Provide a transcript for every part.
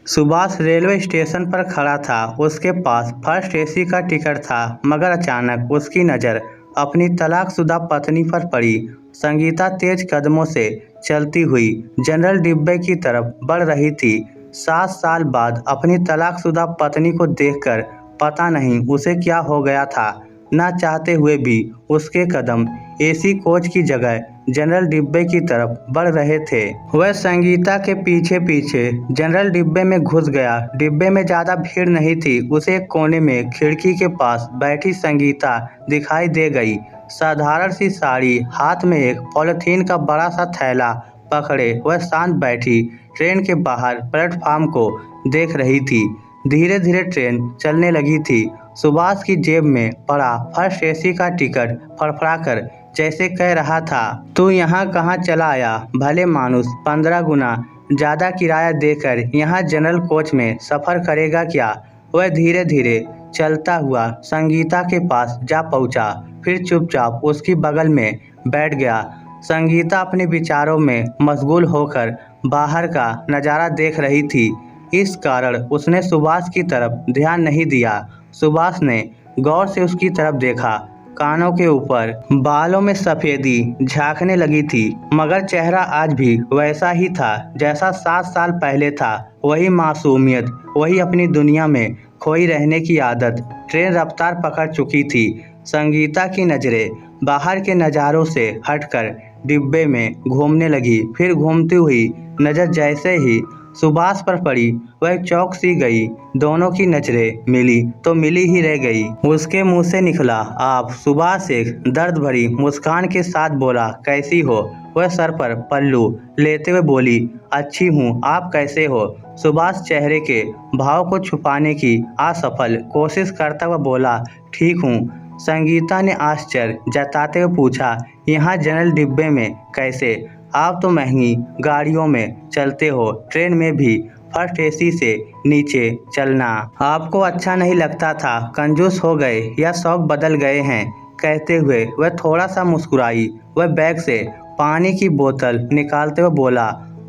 Subhash railway station पर खड़ा था। उसके पास फर्स्ट एसी का टिकट था, मगर अचानक उसकी नज़र अपनी तलाकशुदा पत्नी पर पड़ी। संगीता तेज कदमों से चलती हुई जनरल डिब्बे की तरफ बढ़ रही थी। 7 साल बाद अपनी तलाकशुदा पत्नी को देखकर पता नहीं उसे क्या हो गया था। ना चाहते हुए भी उसके कदम एसी कोच की जगह जनरल डिब्बे की तरफ बढ़ रहे थे। वह संगीता के पीछे पीछे जनरल डिब्बे में घुस गया। डिब्बे में ज़्यादा भीड़ नहीं थी। उसे एक कोने में खिड़की के पास बैठी संगीता दिखाई दे गई। साधारण सी साड़ी, हाथ में एक पॉलीथीन का बड़ा सा थैला पकड़े वह शांत बैठी ट्रेन के बाहर प्लेटफार्म को देख रही थी। धीरे धीरे ट्रेन चलने लगी थी। सुभाष की जेब में पड़ा फर्स्ट एसी का टिकट फड़फड़ाकर जैसे कह रहा था, तू यहाँ कहाँ चला आया? भले मानुस 15 गुना ज़्यादा किराया देकर यहाँ जनरल कोच में सफ़र करेगा क्या? वह धीरे धीरे चलता हुआ संगीता के पास जा पहुँचा, फिर चुपचाप उसकी बगल में बैठ गया। संगीता अपने विचारों में मशगूल होकर बाहर का नज़ारा देख रही थी। इस कारण उसने सुभाष की तरफ ध्यान नहीं दिया। सुभाष ने गौर से उसकी तरफ देखा। कानों के ऊपर बालों में सफ़ेदी झांकने लगी थी, मगर चेहरा आज भी वैसा ही था जैसा 7 साल पहले था। वही मासूमियत, वही अपनी दुनिया में खोई रहने की आदत। ट्रेन रफ्तार पकड़ चुकी थी। संगीता की नज़रें बाहर के नज़ारों से हटकर डिब्बे में घूमने लगी। फिर घूमती हुई नज़र जैसे ही सुभाष पर पड़ी, वह चौंक सी गई। दोनों की नज़रें मिली तो मिली ही रह गई। उसके मुंह से निकला, आप? सुभाष एक दर्द भरी मुस्कान के साथ बोला, कैसी हो? वह सर पर पल्लू लेते हुए बोली, अच्छी हूँ, आप कैसे हो? सुभाष चेहरे के भाव को छुपाने की असफल कोशिश करता हुआ बोला, ठीक हूँ। संगीता ने आश्चर्य जताते हुए पूछा, यहाँ जनरल डिब्बे में कैसे? आप तो महंगी गाड़ियों में चलते हो, ट्रेन में भी फर्स्ट एसी से नीचे चलना आपको अच्छा नहीं लगता था? कंजूस हो गए या शौक बदल गए हैं? कहते हुए वह थोड़ा सा मुस्कुराई। वह बैग से पानी की बोतल निकालते हुए बोला,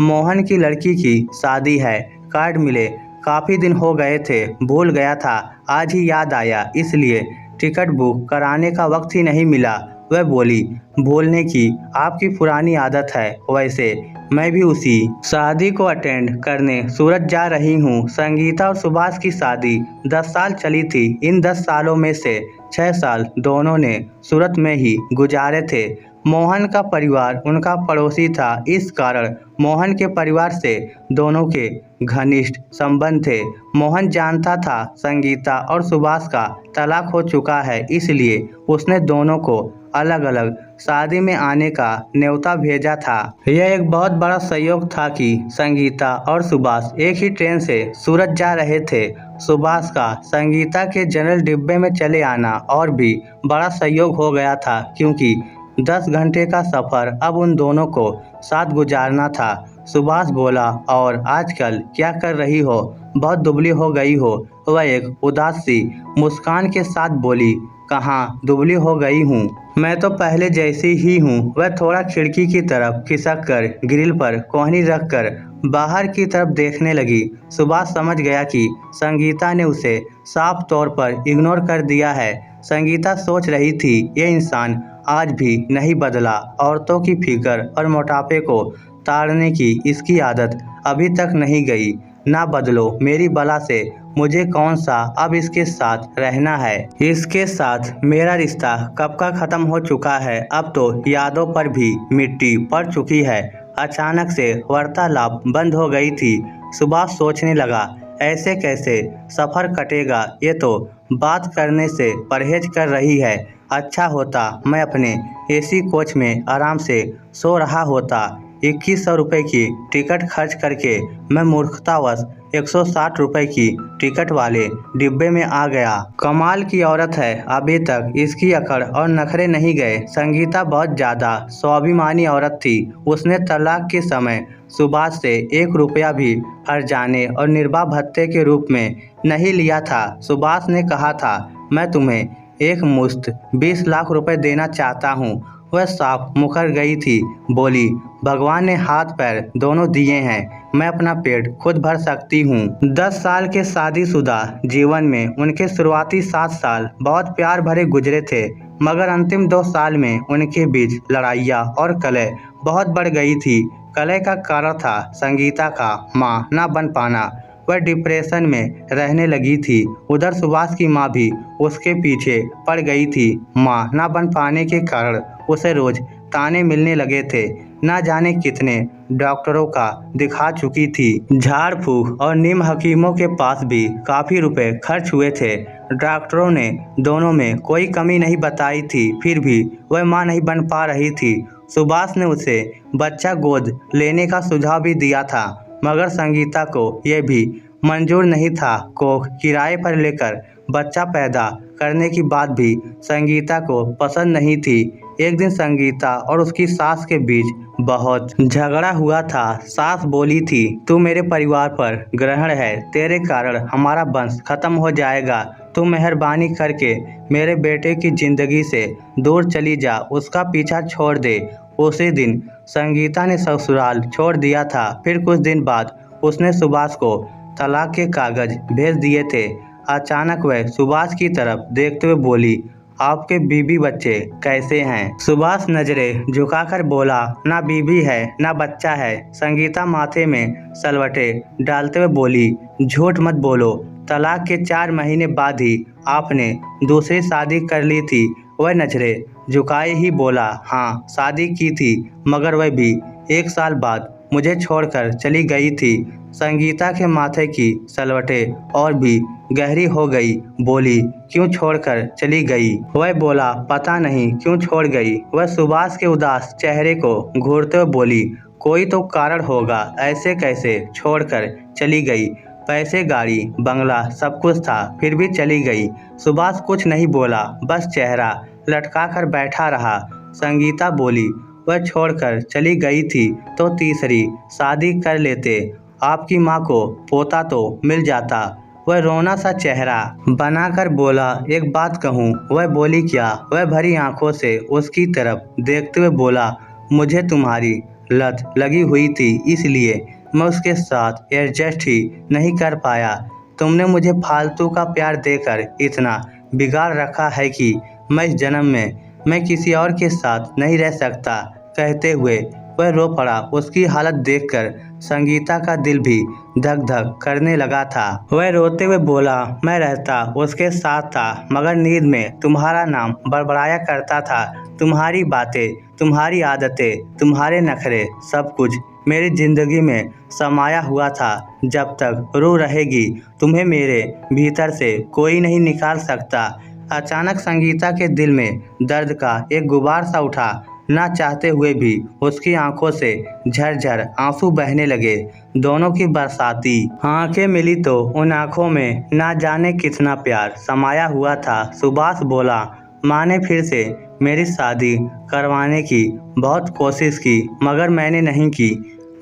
मोहन की लड़की की शादी है, कार्ड मिले काफ़ी दिन हो गए थे, भूल गया था, आज ही याद आया, इसलिए टिकट बुक कराने का वक्त ही नहीं मिला। वह बोली, भूलने की आपकी पुरानी आदत है, वैसे मैं भी उसी शादी को अटेंड करने सूरत जा रही हूँ। संगीता और सुभाष की शादी 10 साल चली थी। इन 10 सालों में से 6 साल दोनों ने सूरत में ही गुजारे थे। मोहन का परिवार उनका पड़ोसी था, इस कारण मोहन के परिवार से दोनों के घनिष्ठ संबंध थे। मोहन जानता था संगीता और सुभाष का तलाक हो चुका है, इसलिए उसने दोनों को अलग अलग शादी में आने का न्योता भेजा था। यह एक बहुत बड़ा सहयोग था कि संगीता और सुभाष एक ही ट्रेन से सूरत जा रहे थे। सुभाष का संगीता के जनरल डिब्बे में चले आना और भी बड़ा सहयोग हो गया था, क्योंकि 10 घंटे का सफ़र अब उन दोनों को साथ गुजारना था। सुभाष बोला, और आजकल क्या कर रही हो? बहुत दुबली हो गई हो। वह एक उदास सी मुस्कान के साथ बोली, कहाँ दुबली हो गई हूँ, मैं तो पहले जैसी ही हूँ। वह थोड़ा खिड़की की तरफ खिसक कर ग्रिल पर कोहनी रखकर बाहर की तरफ देखने लगी। सुभाष समझ गया कि संगीता ने उसे साफ तौर पर इग्नोर कर दिया है। संगीता सोच रही थी, ये इंसान आज भी नहीं बदला। औरतों की फिक्र और मोटापे को ताड़ने की इसकी आदत अभी तक नहीं गई। ना बदलो मेरी बला से, मुझे कौन सा अब इसके साथ रहना है? इसके साथ मेरा रिश्ता कब का ख़त्म हो चुका है। अब तो यादों पर भी मिट्टी पड़ चुकी है। अचानक से वार्तालाप बंद हो गई थी। सुभाष सोचने लगा, ऐसे कैसे सफ़र कटेगा? ये तो बात करने से परहेज कर रही है। अच्छा होता मैं अपने एसी कोच में आराम से सो रहा होता। 2100 रुपये की टिकट खर्च करके मैं मूर्खतावश 160 रुपये की टिकट वाले डिब्बे में आ गया। कमाल की औरत है, अभी तक इसकी अकड़ और नखरे नहीं गए। संगीता बहुत ज़्यादा स्वाभिमानी औरत थी। उसने तलाक के समय सुभाष से 1 रुपया भी हर्जाने और निर्वाह भत्ते के रूप में नहीं लिया था। सुभाष ने कहा था, मैं तुम्हें एक मुश्त 20 लाख रुपए देना चाहता हूँ। वह साफ मुकर गई थी। बोली, भगवान ने हाथ पैर दोनों दिए हैं, मैं अपना पेट खुद भर सकती हूँ। 10 साल के शादीशुदा जीवन में उनके शुरुआती 7 साल बहुत प्यार भरे गुजरे थे, मगर अंतिम 2 साल में उनके बीच लड़ाइयाँ और कलह बहुत बढ़ गई थी। कलह का कारण था संगीता का माँ ना बन पाना। वह डिप्रेशन में रहने लगी थी। उधर सुभाष की माँ भी उसके पीछे पड़ गई थी। माँ ना बन पाने के कारण उसे रोज ताने मिलने लगे थे। ना जाने कितने डॉक्टरों का दिखा चुकी थी। झाड़ फूक और नीम हकीमों के पास भी काफ़ी रुपए खर्च हुए थे। डॉक्टरों ने दोनों में कोई कमी नहीं बताई थी, फिर भी वह माँ नहीं बन पा रही थी। सुभाष ने उसे बच्चा गोद लेने का सुझाव भी दिया था, मगर संगीता को यह भी मंजूर नहीं था। कोख किराए पर लेकर बच्चा पैदा करने की बात भी संगीता को पसंद नहीं थी। एक दिन संगीता और उसकी सास के बीच बहुत झगड़ा हुआ था। सास बोली थी, तू मेरे परिवार पर ग्रहण है, तेरे कारण हमारा वंश खत्म हो जाएगा। तू मेहरबानी करके मेरे बेटे की जिंदगी से दूर चली जा, उसका पीछा छोड़ दे। उसी दिन संगीता ने ससुराल छोड़ दिया था। फिर कुछ दिन बाद उसने सुभाष को तलाक के कागज भेज दिए थे। अचानक वह सुभाष की तरफ देखते हुए बोली, आपके बीबी बच्चे कैसे हैं? सुभाष नजरें झुकाकर बोला, ना बीबी है ना बच्चा है। संगीता माथे में सलवटे डालते हुए बोली, झूठ मत बोलो, तलाक के 4 महीने बाद ही आपने दूसरी शादी कर ली थी। वह नजरें झुकाए ही बोला, हाँ शादी की थी, मगर वह भी 1 साल बाद मुझे छोड़कर चली गई थी। संगीता के माथे की सलवटें और भी गहरी हो गई। बोली, क्यों छोड़कर चली गई? वह बोला, पता नहीं क्यों छोड़ गई। वह सुभाष के उदास चेहरे को घूरते हुए बोली, कोई तो कारण होगा, ऐसे कैसे छोड़कर चली गई? पैसे, गाड़ी, बंगला सब कुछ था, फिर भी चली गई। सुभाष कुछ नहीं बोला, बस चेहरा लटका कर बैठा रहा। संगीता बोली, वह छोड़कर चली गई थी तो तीसरी शादी कर लेते, आपकी माँ को पोता तो मिल जाता। वह रोना सा चेहरा बनाकर बोला, एक बात कहूँ? वह बोली, क्या? वह भरी आंखों से उसकी तरफ देखते हुए बोला, मुझे तुम्हारी लत लगी हुई थी, इसलिए मैं उसके साथ एडजस्ट ही नहीं कर पाया। तुमने मुझे फालतू का प्यार देकर इतना बिगाड़ रखा है कि मैं इस जन्म में मैं किसी और के साथ नहीं रह सकता। कहते हुए वह रो पड़ा। उसकी हालत देखकर संगीता का दिल भी धक धक करने लगा था। वह रोते हुए बोला, मैं रहता उसके साथ था, मगर नींद में तुम्हारा नाम बड़बड़ाया करता था। तुम्हारी बातें, तुम्हारी आदतें, तुम्हारे नखरे, सब कुछ मेरी जिंदगी में समाया हुआ था। जब तक रूह रहेगी तुम्हें मेरे भीतर से कोई नहीं निकाल सकता। अचानक संगीता के दिल में दर्द का एक गुबार सा उठा। ना चाहते हुए भी उसकी आंखों से झरझर आंसू बहने लगे। दोनों की बरसाती आंखें मिली तो उन आंखों में ना जाने कितना प्यार समाया हुआ था। सुभाष बोला, माँ ने फिर से मेरी शादी करवाने की बहुत कोशिश की, मगर मैंने नहीं की।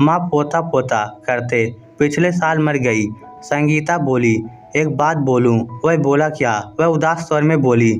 माँ पोता पोता करते पिछले साल मर गई। संगीता बोली, एक बात बोलूं? वह बोला, क्या? वह उदास स्वर में बोली,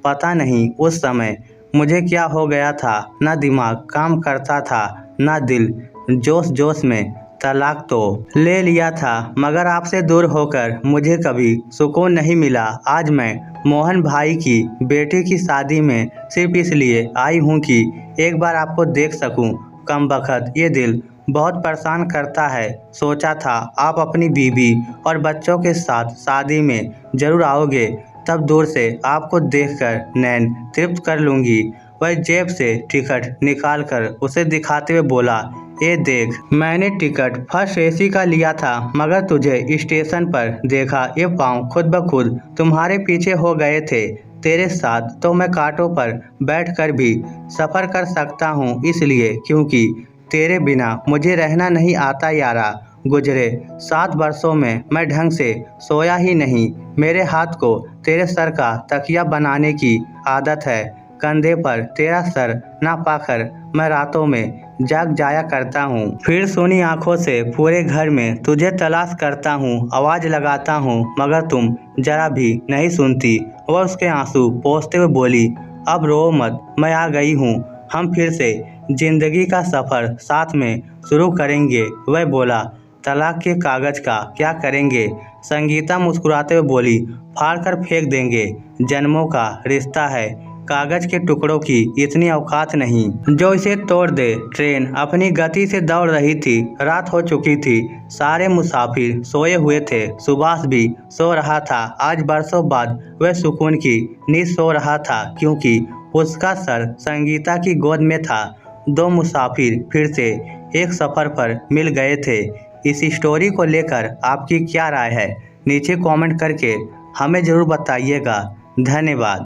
पता नहीं उस समय मुझे क्या हो गया था, ना दिमाग काम करता था ना दिल। जोश जोश में तलाक तो ले लिया था, मगर आपसे दूर होकर मुझे कभी सुकून नहीं मिला। आज मैं मोहन भाई की बेटी की शादी में सिर्फ इसलिए आई हूँ कि एक बार आपको देख सकूँ। कमबख्त ये दिल बहुत परेशान करता है। सोचा था आप अपनी बीवी और बच्चों के साथ शादी में जरूर आओगे, तब दूर से आपको देखकर नैन तृप्त कर लूँगी। वह जेब से टिकट निकालकर उसे दिखाते हुए बोला, ये देख, मैंने टिकट फर्स्ट एसी का लिया था, मगर तुझे स्टेशन पर देखा, ये पाँव खुद ब खुद तुम्हारे पीछे हो गए थे। तेरे साथ तो मैं कांटों पर बैठकर भी सफ़र कर सकता हूँ, इसलिए क्योंकि तेरे बिना मुझे रहना नहीं आता यारा। गुजरे 7 वर्षों में मैं ढंग से सोया ही नहीं। मेरे हाथ को तेरे सर का तकिया बनाने की आदत है। कंधे पर तेरा सर ना पाकर मैं रातों में जाग जाया करता हूँ। फिर सोनी आंखों से पूरे घर में तुझे तलाश करता हूँ, आवाज़ लगाता हूँ, मगर तुम जरा भी नहीं सुनती। वह उसके आंसू पोंछते हुए बोली, अब रो मत, मैं आ गई हूँ। हम फिर से जिंदगी का सफ़र साथ में शुरू करेंगे। वह बोला, तलाक के कागज़ का क्या करेंगे? संगीता मुस्कुराते हुए बोली, फाड़ कर फेंक देंगे। जन्मों का रिश्ता है, कागज़ के टुकड़ों की इतनी औकात नहीं जो इसे तोड़ दे। ट्रेन अपनी गति से दौड़ रही थी। रात हो चुकी थी। सारे मुसाफिर सोए हुए थे। सुभाष भी सो रहा था। आज बरसों बाद वह सुकून की नींद सो रहा था, क्योंकि उसका सर संगीता की गोद में था। दो मुसाफिर फिर से एक सफ़र पर मिल गए थे। इस स्टोरी को लेकर आपकी क्या राय है? नीचे कमेंट करके हमें ज़रूर बताइएगा। धन्यवाद।